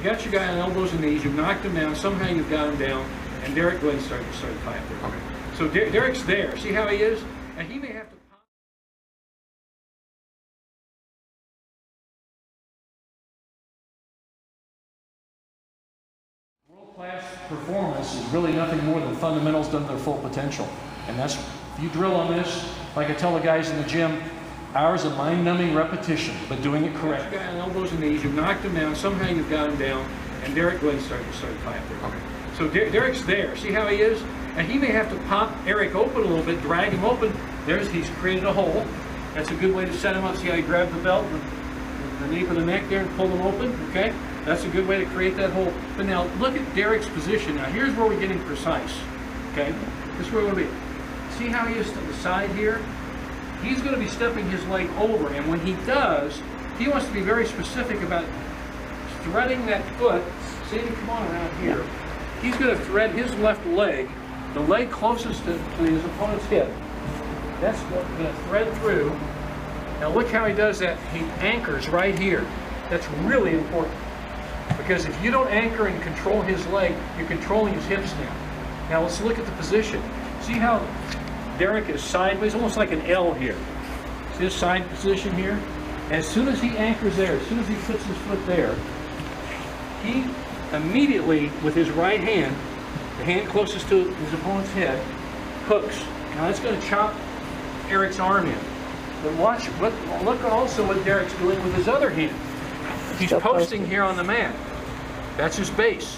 You got your guy on elbows and knees, you've knocked him down, somehow you've got him down, and Derek, go ahead and start the fight there. Okay. So Derek's there. See how he is? And he may have to pop. World-class performance is really nothing more than fundamentals done to their full potential. And that's, if you drill on this, like I tell the guys in the gym, hours of mind-numbing repetition, but doing it correct. You got on elbows and knees, you've knocked him down, somehow you've got him down, and Derek, go ahead and start the fight there. Okay. So Derek's there. See how he is? And he may have to pop Eric open a little bit, drag him open. He's created a hole. That's a good way to set him up. See how he grabbed the belt, the nape of the neck there, and pulled him open? Okay? That's a good way to create that hole. But now, look at Derek's position. Now, here's where we're getting precise. Okay? This is where we're going to be. See how he is to the side here? He's going to be stepping his leg over, and when he does, he wants to be very specific about threading that foot. See him come on around here. He's going to thread his left leg, the leg closest to his opponent's hip. That's what we're going to thread through. Now look how he does that. He anchors right here. That's really important, because if you don't anchor and control his leg, you're controlling his hips now. Now let's look at the position. See how Derek is sideways, almost like an L here. See his side position here? And as soon as he anchors there, as soon as he puts his foot there, he immediately, with his right hand, the hand closest to his opponent's head, hooks. Now that's going to chop Eric's arm in. But watch, look also what Derek's doing with his other hand. He's posting here on the mat. That's his base.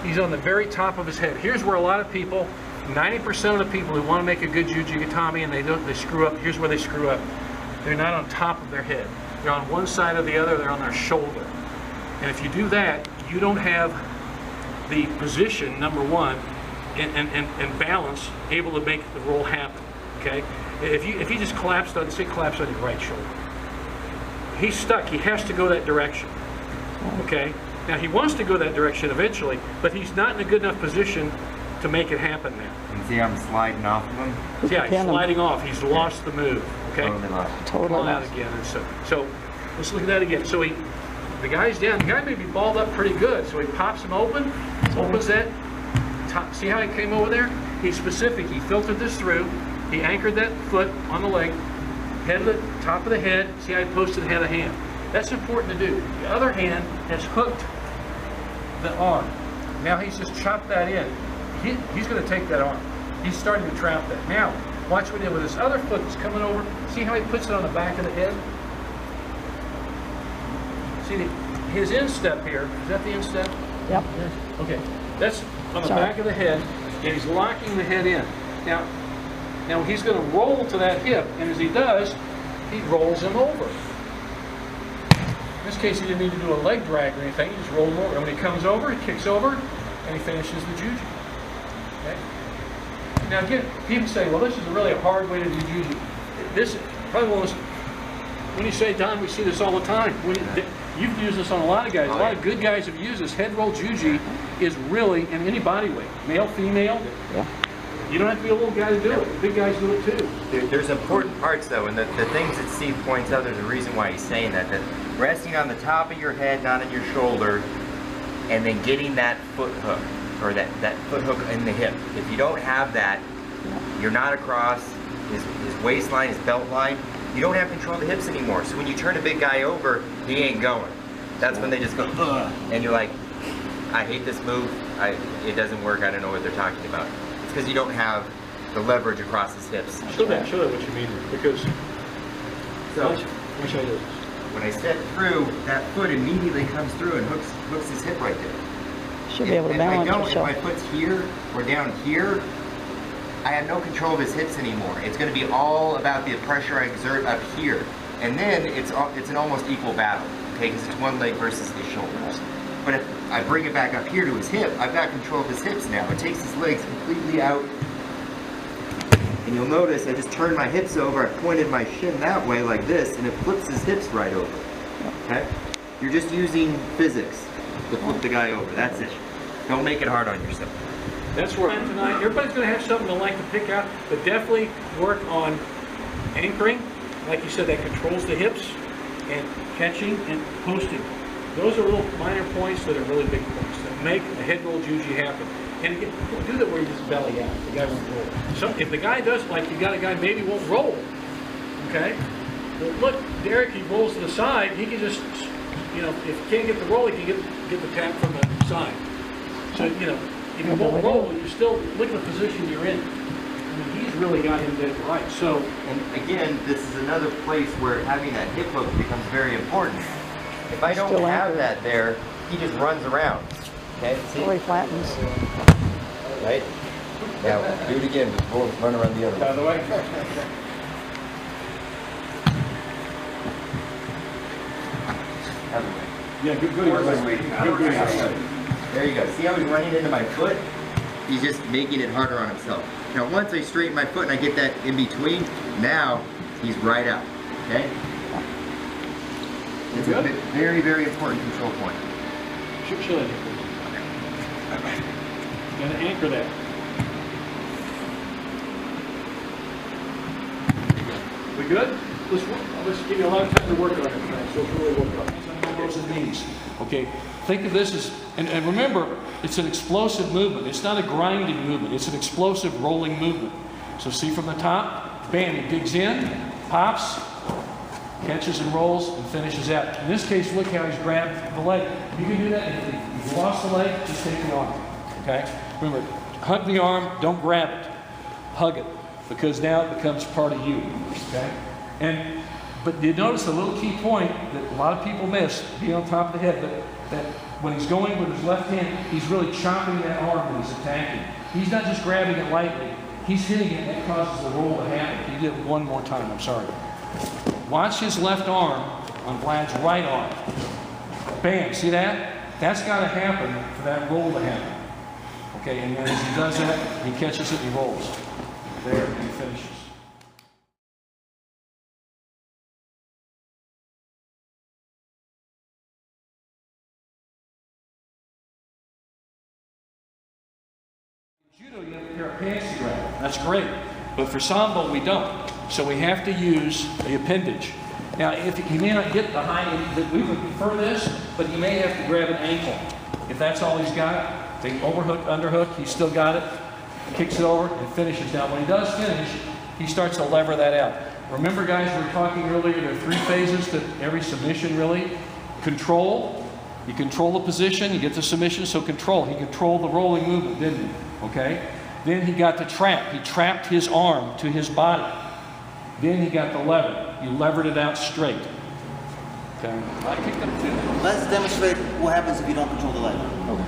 He's on the very top of his head. Here's where a lot of people, 90% of the people who want to make a good Juji Gatame and they screw up, here's where they screw up. They're not on top of their head. They're on one side or the other, they're on their shoulder. And if you do that, you don't have the position, number one, and balance able to make the roll happen. Okay? If he just collapsed on, say collapsed on your right shoulder, he's stuck. He has to go that direction. Okay? Now he wants to go that direction eventually, but he's not in a good enough position to make it happen now. And see, I'm sliding off of him. Yeah, he's sliding off. He's lost the move. Okay? Totally lost. Come on out again. And so let's look at that again. So the guy's down. The guy may be balled up pretty good. So he pops him open, opens that. See how he came over there? He's specific. He filtered this through. He anchored that foot on the leg, head of the top of the head. See how he posted the head of the hand. That's important to do. The other hand has hooked the arm. Now he's just chopped that in. He's going to take that arm. He's starting to trap that. Now, watch what he did with this other foot that's coming over. See how he puts it on the back of the head? See his instep here. Is that the instep? Yep. Okay. That's on the back of the head, and he's locking the head in. Now he's going to roll to that hip, and as he does, he rolls him over. In this case, he didn't need to do a leg drag or anything. He just rolled him over. And when he comes over, he kicks over, and he finishes the juji. Okay? Now again, people say, well, this is really a hard way to do juji. This is probably one of those, when you say, Don, we see this all the time. You've used this on a lot of guys. A lot of good guys have used this. Head roll juji is really in any body weight, male, female. Yeah. You don't have to be a little guy to do it. Big guys do it too. There's important parts though, and the things that Steve points out, there's a reason why he's saying that resting on the top of your head, not on your shoulder, and then getting that foot hook, or that foot hook in the hip. If you don't have that, you're not across his waistline, his belt line. You don't have control of the hips anymore. So when you turn a big guy over, he ain't going. That's when they just go, ugh, and you're like, I hate this move. It doesn't work. I don't know what they're talking about. It's because you don't have the leverage across his hips. Show that what you mean, because when I step through, that foot immediately comes through and hooks his hip right there. Should be able to balance yourself. If my foot's here or down here, I have no control of his hips anymore. It's going to be all about the pressure I exert up here, and then it's an almost equal battle, okay? Because it's one leg versus his shoulders. But if I bring it back up here to his hip, I've got control of his hips now. It takes his legs completely out, and you'll notice I just turned my hips over. I pointed my shin that way like this, and it flips his hips right over. Okay? You're just using physics to flip the guy over. That's it. Don't make it hard on yourself. That's where tonight, everybody's going to have something to like to pick out, but definitely work on anchoring, like you said, that controls the hips, and catching and posting. Those are little minor points that are really big points that make a head roll juji happen. And again, don't do that where you just belly out. The guy won't roll. So if the guy does, like you got a guy maybe won't roll, okay? Well, look, Derek, he rolls to the side. He can just, you know, if he can't get the roll, he can get the tap from the side. So, you know, if you won't roll, you still look at the position you're in. I mean, he's really got him dead right. So, and again, this is another place where having that hip hook becomes very important. If I don't have that there, he just runs around. Okay, see? Or he flattens. Right? Now, do it again. Just run around the other way. Other way. Yeah, good. There you go. See how he's running into my foot? He's just making it harder on himself. Now, once I straighten my foot and I get that in between, now he's right out. Okay? It's a very, very important control point. Should Gotta anchor that. We good? Let's give you a lot of time to work on it tonight, so it's really work on it. Elbows and knees. Okay, think of this as, and remember, it's an explosive movement. It's not a grinding movement. It's an explosive rolling movement. So see from the top, bam, he digs in, pops, catches and rolls, and finishes out. In this case, look how he's grabbed the leg. You can do that. If you lost the leg, just take the arm. Okay? Remember, hug the arm, don't grab it. Hug it, because now it becomes part of you. Okay? But you notice a little key point that a lot of people miss, being on top of the head, that when he's going with his left hand, he's really chopping that arm when he's attacking. He's not just grabbing it lightly. He's hitting it, and that causes the roll to happen. He did it one more time, I'm sorry. Watch his left arm on Vlad's right arm. Bam, see that? That's got to happen for that roll to happen. Okay, and then as he does that, he catches it and he rolls. There, and he finishes. Judo, you have a pair of pants to grab. That's great. But for Sambo, we don't. So we have to use the appendage. Now, if you may not get the high end, we would prefer this, but you may have to grab an ankle. If that's all he's got, the overhook, underhook, he's still got it, kicks it over, and finishes. Now, when he does finish, he starts to lever that out. Remember, guys, we were talking earlier, there are 3 phases to every submission, really. Control. You control the position, you get the submission, so control. He controlled the rolling movement, didn't he? Okay? Then he got the trap. He trapped his arm to his body. Then he got the lever. You levered it out straight. Okay? I kicked them too. Let's demonstrate what happens if you don't control the leg. Okay.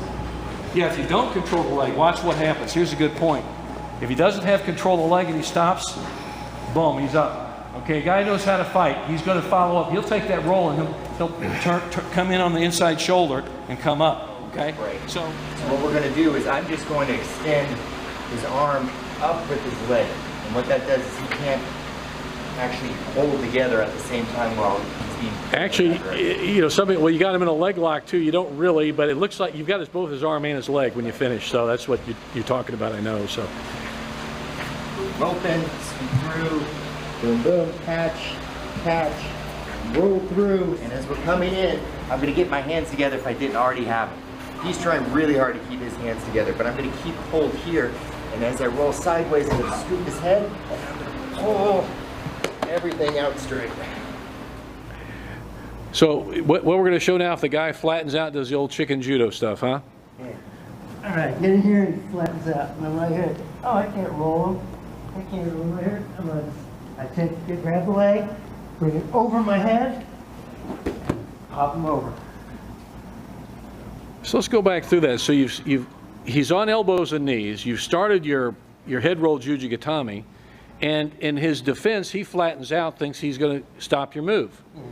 Yeah, if you don't control the leg, watch what happens. Here's a good point. If he doesn't have control of the leg and he stops, boom, he's up. Okay, guy knows how to fight. He's going to follow up. He'll take that roll and he'll come in on the inside shoulder and come up. Okay? Right. So what we're going to do is I'm just going to extend his arm up with his leg. And what that does is he can't actually hold together at the same time while he's being... actually, you know, well, you got him in a leg lock too. You don't really, but it looks like you've got both his arm and his leg when you finish. So that's what you're talking about, I know. So open, sweep through, boom, boom, catch, roll through. And as we're coming in, I'm going to get my hands together if I didn't already have them. He's trying really hard to keep his hands together, but I'm going to keep hold here. And as I roll sideways, I'm going to scoop his head. Oh, everything out straight. So what we're going to show now, if the guy flattens out, does the old chicken judo stuff, huh? Yeah. All right, get in here and flattens out. And I'm right here. Oh, I can't roll him. I can't roll him right here. I take, grab the leg, bring it over my head, pop him over. So let's go back through that. So he's on elbows and knees. You've started your head roll Juji Gatame, and in his defense, he flattens out, thinks he's going to stop your move. Yeah.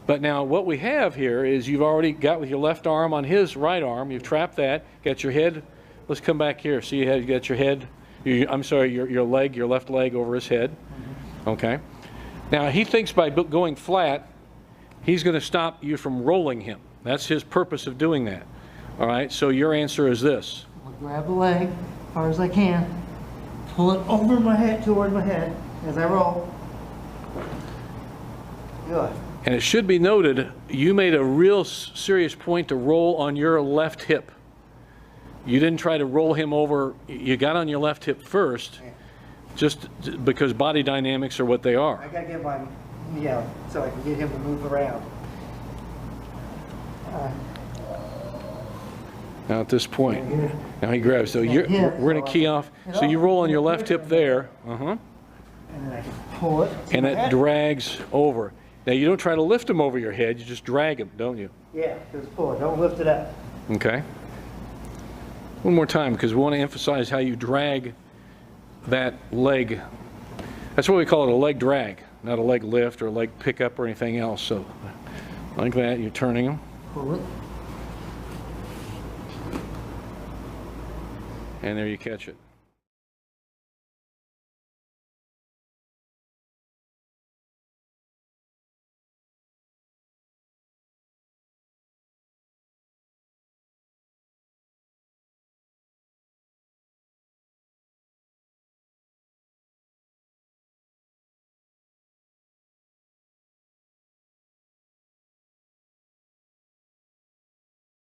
But now what we have here is you've already got with your left arm on his right arm, you've trapped that, got your head, let's come back here. See, you got your head, I'm sorry, your leg, your left leg over his head. Mm-hmm. Okay. Now he thinks by going flat, he's going to stop you from rolling him. That's his purpose of doing that. All right, so your answer is this. I'll grab the leg as far as I can, pull it over my head, toward my head, as I roll. Good. And it should be noted, you made a real serious point to roll on your left hip. You didn't try to roll him over. You got on your left hip first, just because body dynamics are what they are. I gotta get my, so I can get him to move around. Now at this point, now he grabs. So we're going to key off. So you roll on your left hip there. And then I can pull it. And it drags over. Now you don't try to lift him over your head. You just drag him, don't you? Yeah, just pull it. Don't lift it up. Okay. One more time, because we want to emphasize how you drag that leg. That's what we call it, a leg drag, not a leg lift or a leg pickup or anything else. So like that, you're turning him. Pull it. And there you catch it.